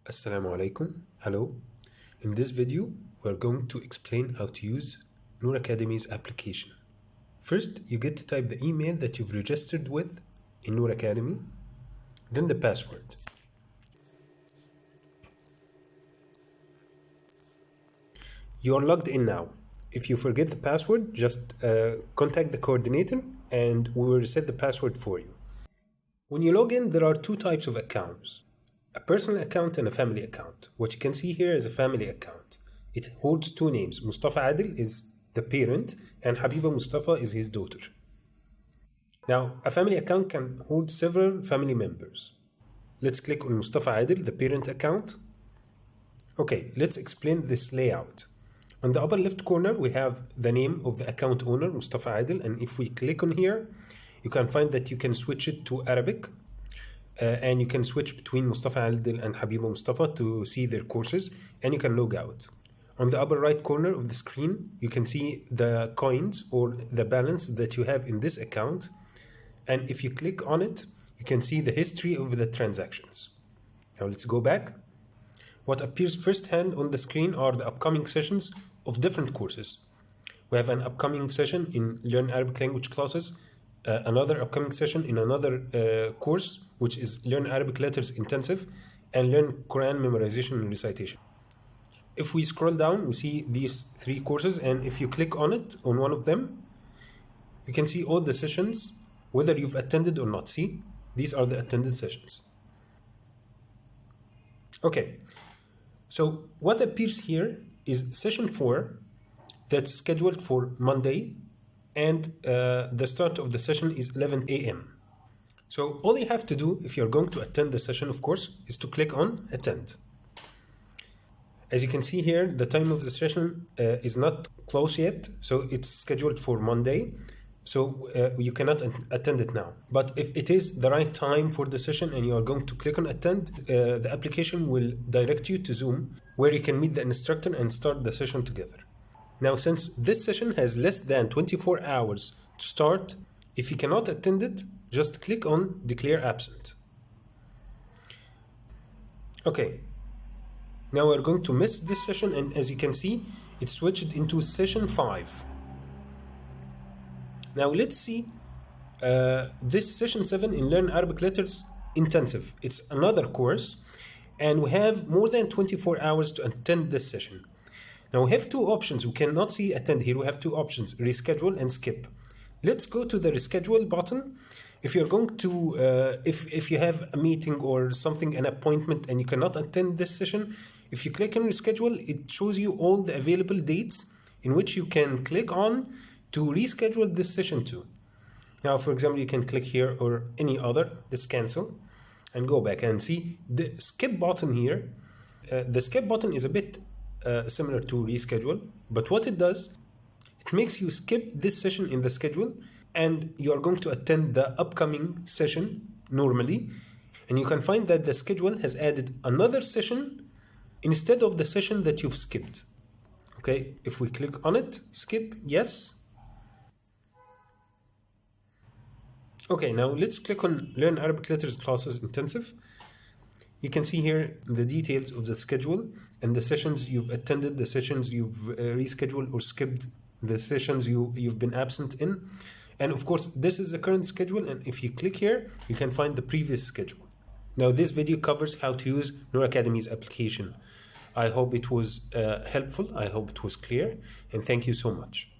Assalamu alaikum. Hello. In this video, we're going to explain how to use Nour Academy's application. First, you get to type the email that you've registered with in Nour Academy, then the password. You're logged in now. If you forget the password, just contact the coordinator and we will reset the password for you. When you log in, there are two types of accounts. A personal account and a family account. What you can see here is a family account. It holds two names. Mustafa Adil is the parent and Habiba Mustafa is his daughter. Now, a family account can hold several family members. Let's click on Mustafa Adil, the parent account. Okay, let's explain this layout. On the upper left corner, we have the name of the account owner, Mustafa Adil, and if we click on here, you can find that you can switch it to Arabic. And you can switch between Mustafa Adil and Habiba Mustafa to see their courses, and you can log out. On the upper right corner of the screen, you can see the coins or the balance that you have in this account. And if you click on it, you can see the history of the transactions. Now let's go back. What appears firsthand on the screen are the upcoming sessions of different courses. We have an upcoming session in Learn Arabic Language classes, another upcoming session in another course, which is Learn Arabic Letters Intensive, and Learn Quran Memorization and Recitation. If we scroll down, we see these three courses, and if you click on it, on one of them, you can see all the sessions, whether you've attended or not. See, these are the attended sessions. Okay, so what appears here is session 4 that's scheduled for Monday, and the start of the session is 11 a.m. So all you have to do if you're going to attend the session, of course, is to click on attend. As you can see here, the time of the session is not close yet, so it's scheduled for Monday. So you cannot attend it now. But if it is the right time for the session and you are going to click on attend, the application will direct you to Zoom, where you can meet the instructor and start the session together. Now, since this session has less than 24 hours to start, if you cannot attend it, just click on Declare Absent. Okay, now we're going to miss this session, and as you can see, it switched into session 5. Now let's see this session 7 in Learn Arabic Letters Intensive. It's another course, and we have more than 24 hours to attend this session. Now we have two options. We cannot see attend here. We have two options, reschedule and skip. Let's go to the reschedule button. If you're going to, if you have a meeting or something, an appointment, and you cannot attend this session, if you click on reschedule, it shows you all the available dates in which you can click on to reschedule this session to. Now, for example, you can click here or any other, let's cancel, and go back and see the skip button here. The skip button is a bit similar to reschedule, but what it does, it makes you skip this session in the schedule, and you are going to attend the upcoming session normally, and you can find that the schedule has added another session instead of the session that you've skipped. Okay, if we click on it, skip, yes. Okay, now let's click on Learn Arabic Letters Classes Intensive. You can see here the details of the schedule and the sessions you've attended, the sessions you've rescheduled or skipped, the sessions you've been absent in. And of course, this is the current schedule, and if you click here, you can find the previous schedule. Now, this video covers how to use Nour Academy's application. I hope it was helpful, I hope it was clear, and thank you so much.